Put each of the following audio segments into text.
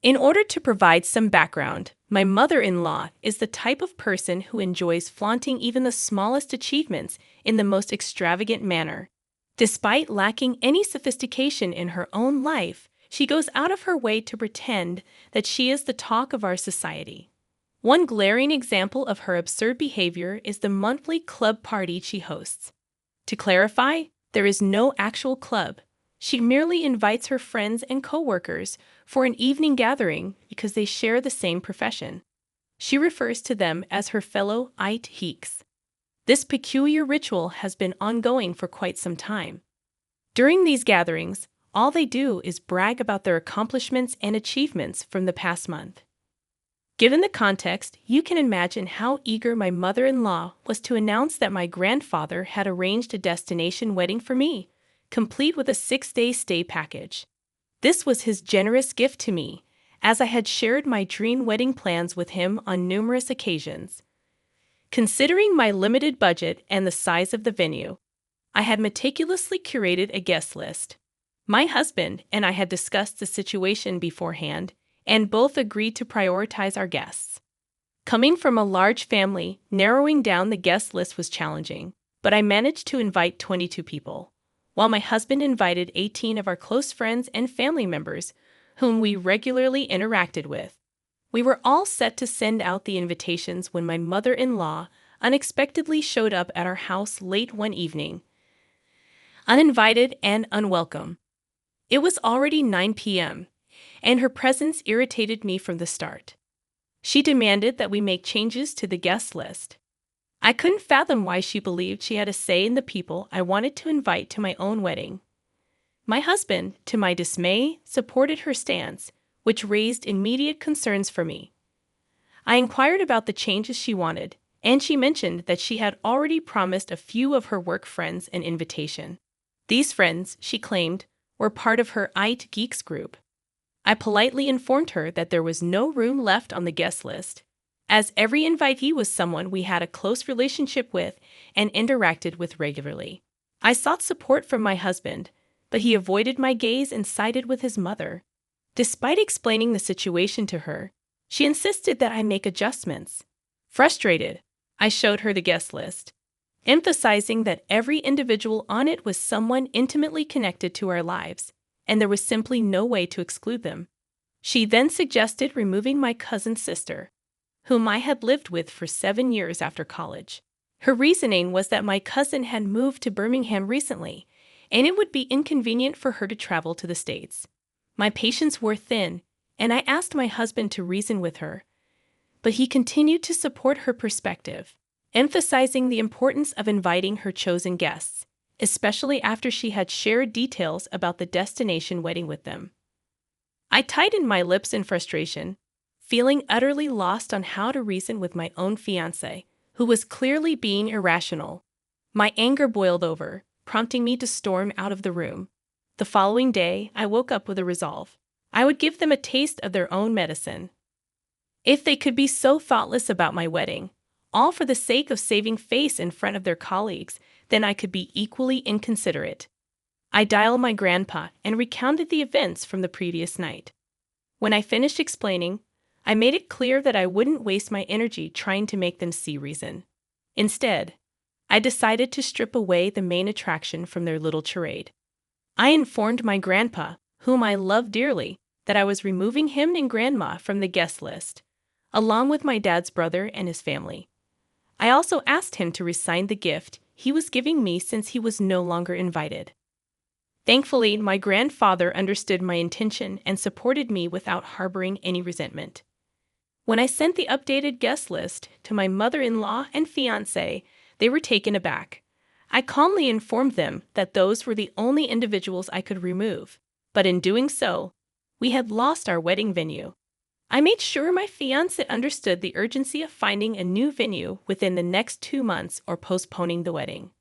In order to provide some background, my mother-in-law is the type of person who enjoys flaunting even the smallest achievements in the most extravagant manner. Despite lacking any sophistication in her own life, she goes out of her way to pretend that she is the talk of our society. One glaring example of her absurd behavior is the monthly club party she hosts. To clarify, there is no actual club. She merely invites her friends and coworkers for an evening gathering because they share the same profession. She refers to them as her fellow AITA. This peculiar ritual has been ongoing for quite some time. During these gatherings, all they do is brag about their accomplishments and achievements from the past month. Given the context, you can imagine how eager my mother-in-law was to announce that my grandfather had arranged a destination wedding for me, complete with a 6-day stay package. This was his generous gift to me, as I had shared my dream wedding plans with him on numerous occasions. Considering my limited budget and the size of the venue, I had meticulously curated a guest list. My husband and I had discussed the situation beforehand, and both agreed to prioritize our guests. Coming from a large family, narrowing down the guest list was challenging, but I managed to invite 22 people, while my husband invited 18 of our close friends and family members whom we regularly interacted with. We were all set to send out the invitations when my mother-in-law unexpectedly showed up at our house late one evening, uninvited and unwelcome. It was already 9 p.m., and her presence irritated me from the start. She demanded that we make changes to the guest list. I couldn't fathom why she believed she had a say in the people I wanted to invite to my own wedding. My husband, to my dismay, supported her stance, which raised immediate concerns for me. I inquired about the changes she wanted, and she mentioned that she had already promised a few of her work friends an invitation. These friends, she claimed, were part of her AITA Geeks group. I politely informed her that there was no room left on the guest list, as every invitee was someone we had a close relationship with and interacted with regularly. I sought support from my husband, but he avoided my gaze and sided with his mother. Despite explaining the situation to her, she insisted that I make adjustments. Frustrated, I showed her the guest list, emphasizing that every individual on it was someone intimately connected to our lives, and there was simply no way to exclude them. She then suggested removing my cousin's sister, whom I had lived with for 7 years after college. Her reasoning was that my cousin had moved to Birmingham recently, and it would be inconvenient for her to travel to the States. My patience wore thin, and I asked my husband to reason with her, but he continued to support her perspective, emphasizing the importance of inviting her chosen guests, especially after she had shared details about the destination wedding with them. I tightened my lips in frustration, feeling utterly lost on how to reason with my own fiancé, who was clearly being irrational. My anger boiled over, prompting me to storm out of the room. The following day, I woke up with a resolve. I would give them a taste of their own medicine. If they could be so thoughtless about my wedding, all for the sake of saving face in front of their colleagues, then I could be equally inconsiderate. I dialed my grandpa and recounted the events from the previous night. When I finished explaining, I made it clear that I wouldn't waste my energy trying to make them see reason. Instead, I decided to strip away the main attraction from their little charade. I informed my grandpa, whom I love dearly, that I was removing him and grandma from the guest list, along with my dad's brother and his family. I also asked him to resign the gift he was giving me since he was no longer invited. Thankfully, my grandfather understood my intention and supported me without harboring any resentment. When I sent the updated guest list to my mother-in-law and fiancé, they were taken aback. I calmly informed them that those were the only individuals I could remove, but in doing so, we had lost our wedding venue. I made sure my fiancé understood the urgency of finding a new venue within the next 2 months or postponing the wedding.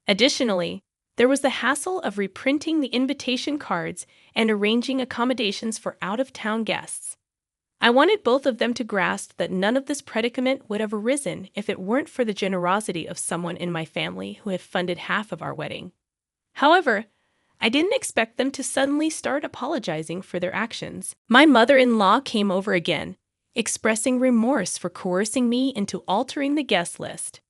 Additionally, there was the hassle of reprinting the invitation cards and arranging accommodations for out-of-town guests. I wanted both of them to grasp that none of this predicament would have arisen if it weren't for the generosity of someone in my family who had funded half of our wedding. However, I didn't expect them to suddenly start apologizing for their actions. My mother-in-law came over again, expressing remorse for coercing me into altering the guest list.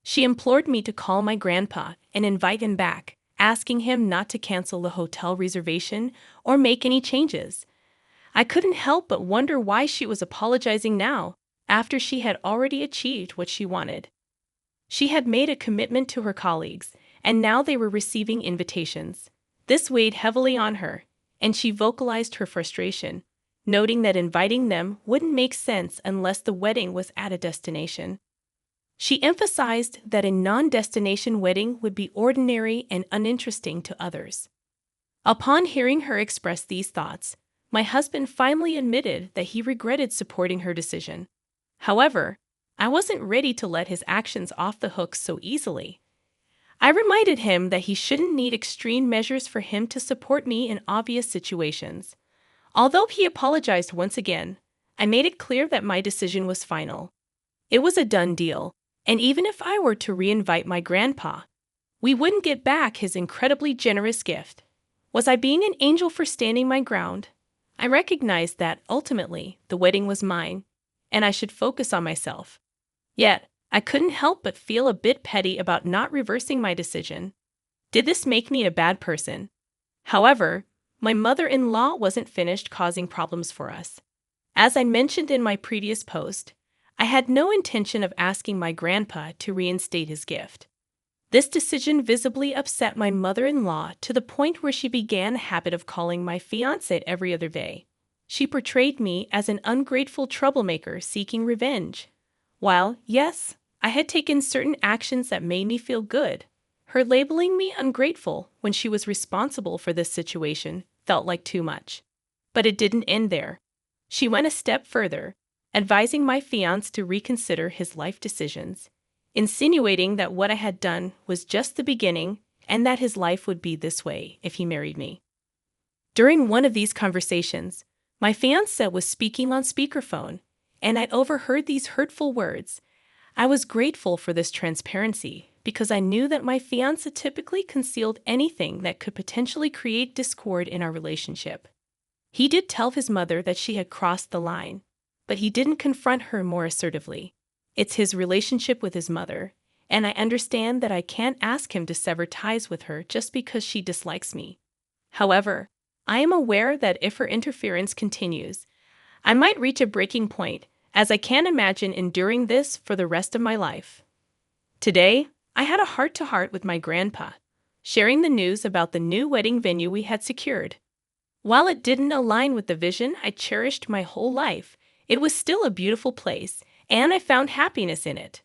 She implored me to call my grandpa and invite him back, asking him not to cancel the hotel reservation or make any changes. I couldn't help but wonder why she was apologizing now, after she had already achieved what she wanted. She had made a commitment to her colleagues, and now they were receiving invitations. This weighed heavily on her, and she vocalized her frustration, noting that inviting them wouldn't make sense unless the wedding was at a destination. She emphasized that a non-destination wedding would be ordinary and uninteresting to others. Upon hearing her express these thoughts, my husband finally admitted that he regretted supporting her decision. However, I wasn't ready to let his actions off the hook so easily. I reminded him that he shouldn't need extreme measures for him to support me in obvious situations. Although he apologized once again, I made it clear that my decision was final. It was a done deal, and even if I were to reinvite my grandpa, we wouldn't get back his incredibly generous gift. Was I being an angel for standing my ground? I recognized that, ultimately, the wedding was mine, and I should focus on myself. Yet, I couldn't help but feel a bit petty about not reversing my decision. Did this make me a bad person? However, my mother-in-law wasn't finished causing problems for us. As I mentioned in my previous post, I had no intention of asking my grandpa to reinstate his gift. This decision visibly upset my mother-in-law to the point where she began a habit of calling my fiancé every other day. She portrayed me as an ungrateful troublemaker seeking revenge. While, yes, I had taken certain actions that made me feel good, her labeling me ungrateful when she was responsible for this situation felt like too much. But it didn't end there. She went a step further, advising my fiancé to reconsider his life decisions, insinuating that what I had done was just the beginning and that his life would be this way if he married me. During one of these conversations, my fiancé was speaking on speakerphone, and I'd overheard these hurtful words. I was grateful for this transparency because I knew that my fiancé typically concealed anything that could potentially create discord in our relationship. He did tell his mother that she had crossed the line, but he didn't confront her more assertively. It's his relationship with his mother, and I understand that I can't ask him to sever ties with her just because she dislikes me. However, I am aware that if her interference continues, I might reach a breaking point, as I can't imagine enduring this for the rest of my life. Today, I had a heart-to-heart with my grandpa, sharing the news about the new wedding venue we had secured. While it didn't align with the vision I cherished my whole life, it was still a beautiful place, and I found happiness in it.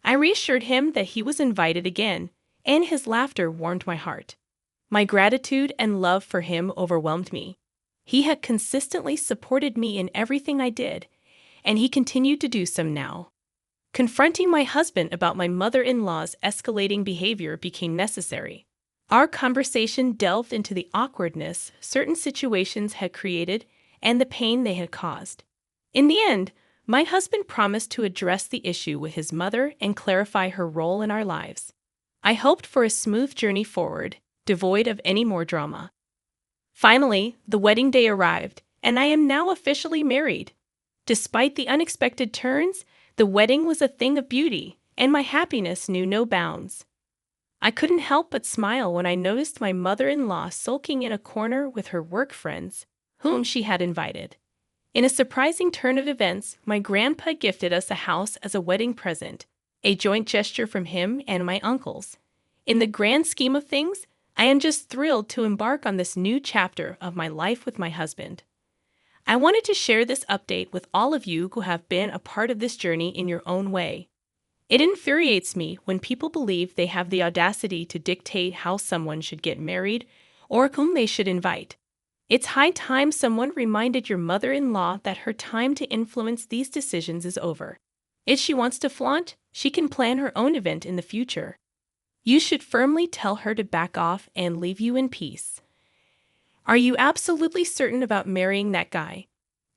I reassured him that he was invited again, and his laughter warmed my heart. My gratitude and love for him overwhelmed me. He had consistently supported me in everything I did, and he continued to do so now. Confronting my husband about my mother-in-law's escalating behavior became necessary. Our conversation delved into the awkwardness certain situations had created and the pain they had caused. In the end, my husband promised to address the issue with his mother and clarify her role in our lives. I hoped for a smooth journey forward, devoid of any more drama. Finally, the wedding day arrived, and I am now officially married. Despite the unexpected turns, the wedding was a thing of beauty, and my happiness knew no bounds. I couldn't help but smile when I noticed my mother-in-law sulking in a corner with her work friends, whom she had invited. In a surprising turn of events, my grandpa gifted us a house as a wedding present, a joint gesture from him and my uncles. In the grand scheme of things, I am just thrilled to embark on this new chapter of my life with my husband. I wanted to share this update with all of you who have been a part of this journey in your own way. It infuriates me when people believe they have the audacity to dictate how someone should get married or whom they should invite. It's high time someone reminded your mother-in-law that her time to influence these decisions is over. If she wants to flaunt, she can plan her own event in the future. You should firmly tell her to back off and leave you in peace. Are you absolutely certain about marrying that guy?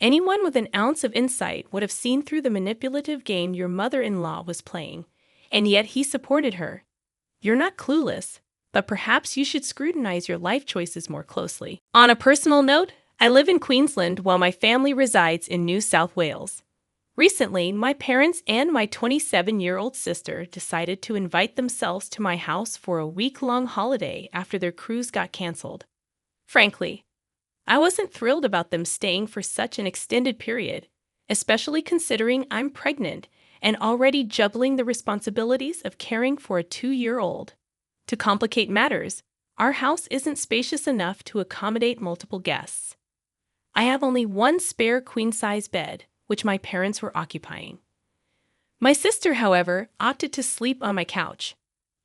Anyone with an ounce of insight would have seen through the manipulative game your mother-in-law was playing, and yet he supported her. You're not clueless. but perhaps you should scrutinize your life choices more closely. On a personal note, I live in Queensland while my family resides in New South Wales. Recently, my parents and my 27-year-old sister decided to invite themselves to my house for a week-long holiday after their cruise got canceled. Frankly, I wasn't thrilled about them staying for such an extended period, especially considering I'm pregnant and already juggling the responsibilities of caring for a 2-year-old. To complicate matters, our house isn't spacious enough to accommodate multiple guests. I have only one spare queen-size bed, which my parents were occupying. My sister, however, opted to sleep on my couch.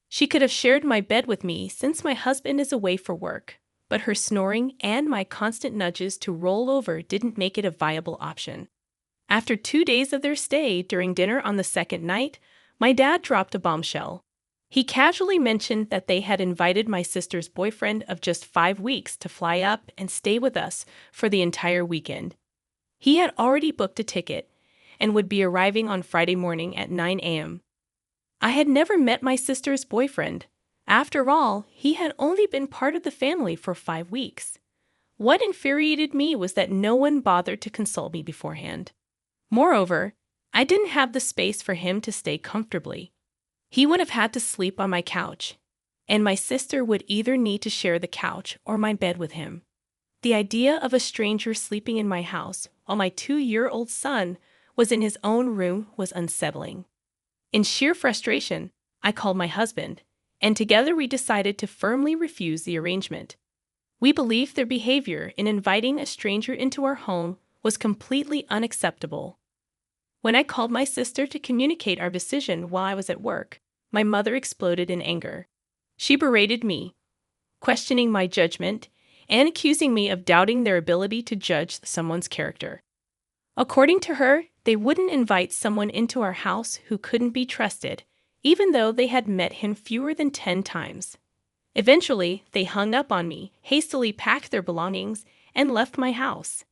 She could have shared my bed with me since my husband is away for work, but her snoring and my constant nudges to roll over didn't make it a viable option. After 2 days of their stay, during dinner on the second night, my dad dropped a bombshell. He casually mentioned that they had invited my sister's boyfriend of just 5 weeks to fly up and stay with us for the entire weekend. He had already booked a ticket and would be arriving on Friday morning at 9 a.m. I had never met my sister's boyfriend. After all, he had only been part of the family for 5 weeks. What infuriated me was that no one bothered to consult me beforehand. Moreover, I didn't have the space for him to stay comfortably. He would have had to sleep on my couch, and my sister would either need to share the couch or my bed with him. The idea of a stranger sleeping in my house while my 2-year-old son was in his own room was unsettling. In sheer frustration, I called my husband, and together we decided to firmly refuse the arrangement. We believed their behavior in inviting a stranger into our home was completely unacceptable. When I called my sister to communicate our decision while I was at work, my mother exploded in anger. She berated me, questioning my judgment and accusing me of doubting their ability to judge someone's character. According to her, they wouldn't invite someone into our house who couldn't be trusted, even though they had met him fewer than 10 times. Eventually, they hung up on me, hastily packed their belongings, and left my house.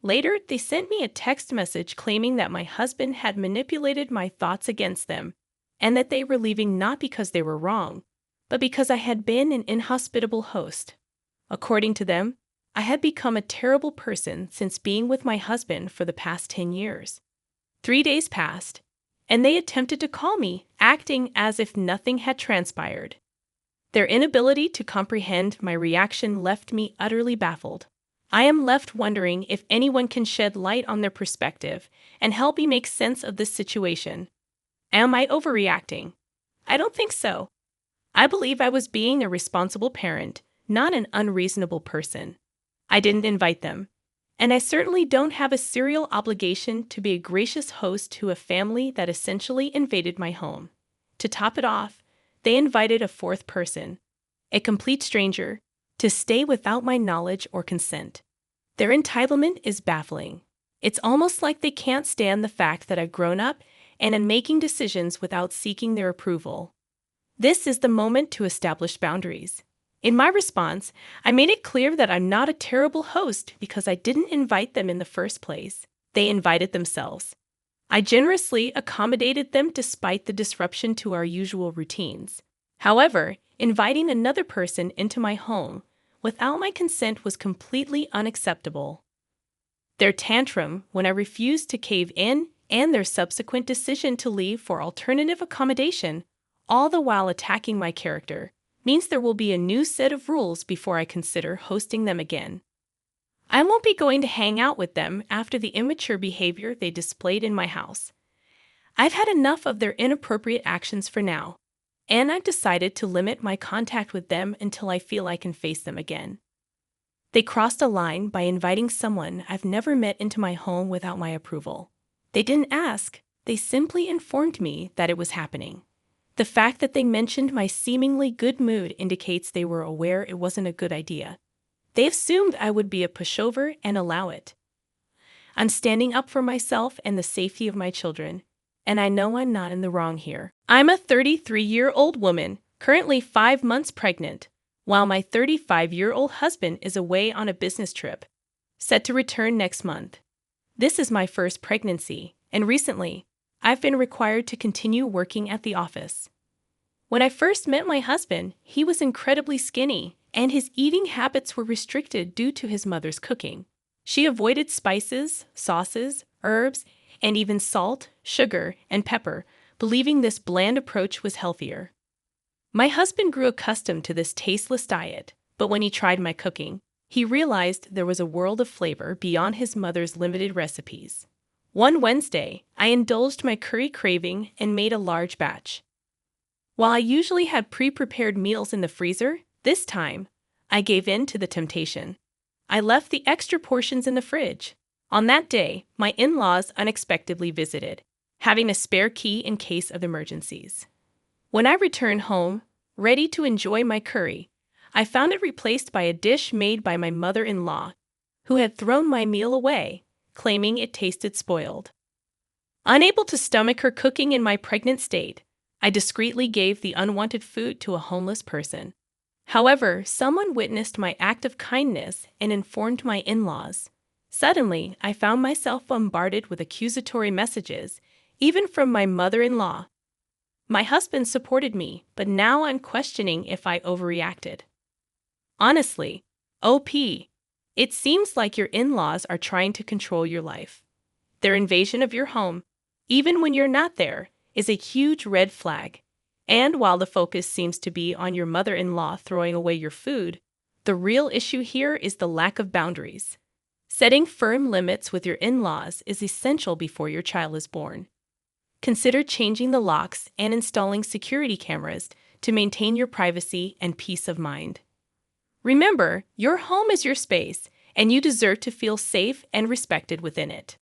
Later, they sent me a text message claiming that my husband had manipulated my thoughts against them, and that they were leaving not because they were wrong, but because I had been an inhospitable host. According to them, I had become a terrible person since being with my husband for the past 10 years. 3 days passed, and they attempted to call me, acting as if nothing had transpired. Their inability to comprehend my reaction left me utterly baffled. I am left wondering if anyone can shed light on their perspective and help me make sense of this situation. Am I overreacting? I don't think so. I believe I was being a responsible parent, not an unreasonable person. I didn't invite them, and I certainly don't have a serial obligation to be a gracious host to a family that essentially invaded my home. To top it off, they invited a 4th person, a complete stranger, to stay without my knowledge or consent. Their entitlement is baffling. It's almost like they can't stand the fact that I've grown up and am making decisions without seeking their approval. This is the moment to establish boundaries. In my response, I made it clear that I'm not a terrible host because I didn't invite them in the first place. They invited themselves. I generously accommodated them despite the disruption to our usual routines. However, inviting another person into my home without my consent was completely unacceptable. Their tantrum when I refused to cave in and their subsequent decision to leave for alternative accommodation, all the while attacking my character, means there will be a new set of rules before I consider hosting them again. I won't be going to hang out with them after the immature behavior they displayed in my house. I've had enough of their inappropriate actions for now, and I've decided to limit my contact with them until I feel I can face them again. They crossed a line by inviting someone I've never met into my home without my approval. They didn't ask, they simply informed me that it was happening. The fact that they mentioned my seemingly good mood indicates they were aware it wasn't a good idea. They assumed I would be a pushover and allow it. I'm standing up for myself and the safety of my children, and I know I'm not in the wrong here. I'm a 33-year-old woman, currently 5 months pregnant, while my 35-year-old husband is away on a business trip, set to return next month. This is my first pregnancy, and recently, I've been required to continue working at the office. When I first met my husband, he was incredibly skinny, and his eating habits were restricted due to his mother's cooking. She avoided spices, sauces, herbs, and even salt, sugar, and pepper, believing this bland approach was healthier. My husband grew accustomed to this tasteless diet, but when he tried my cooking, he realized there was a world of flavor beyond his mother's limited recipes. One Wednesday, I indulged my curry craving and made a large batch. While I usually had pre-prepared meals in the freezer, this time, I gave in to the temptation. I left the extra portions in the fridge. On that day, my in-laws unexpectedly visited, having a spare key in case of emergencies. When I returned home, ready to enjoy my curry, I found it replaced by a dish made by my mother-in-law, who had thrown my meal away, claiming it tasted spoiled. Unable to stomach her cooking in my pregnant state, I discreetly gave the unwanted food to a homeless person. However, someone witnessed my act of kindness and informed my in-laws. Suddenly, I found myself bombarded with accusatory messages, even from my mother-in-law. My husband supported me, but now I'm questioning if I overreacted. Honestly, OP, it seems like your in-laws are trying to control your life. Their invasion of your home, even when you're not there, is a huge red flag. And while the focus seems to be on your mother-in-law throwing away your food, the real issue here is the lack of boundaries. Setting firm limits with your in-laws is essential before your child is born. Consider changing the locks and installing security cameras to maintain your privacy and peace of mind. Remember, your home is your space, and you deserve to feel safe and respected within it.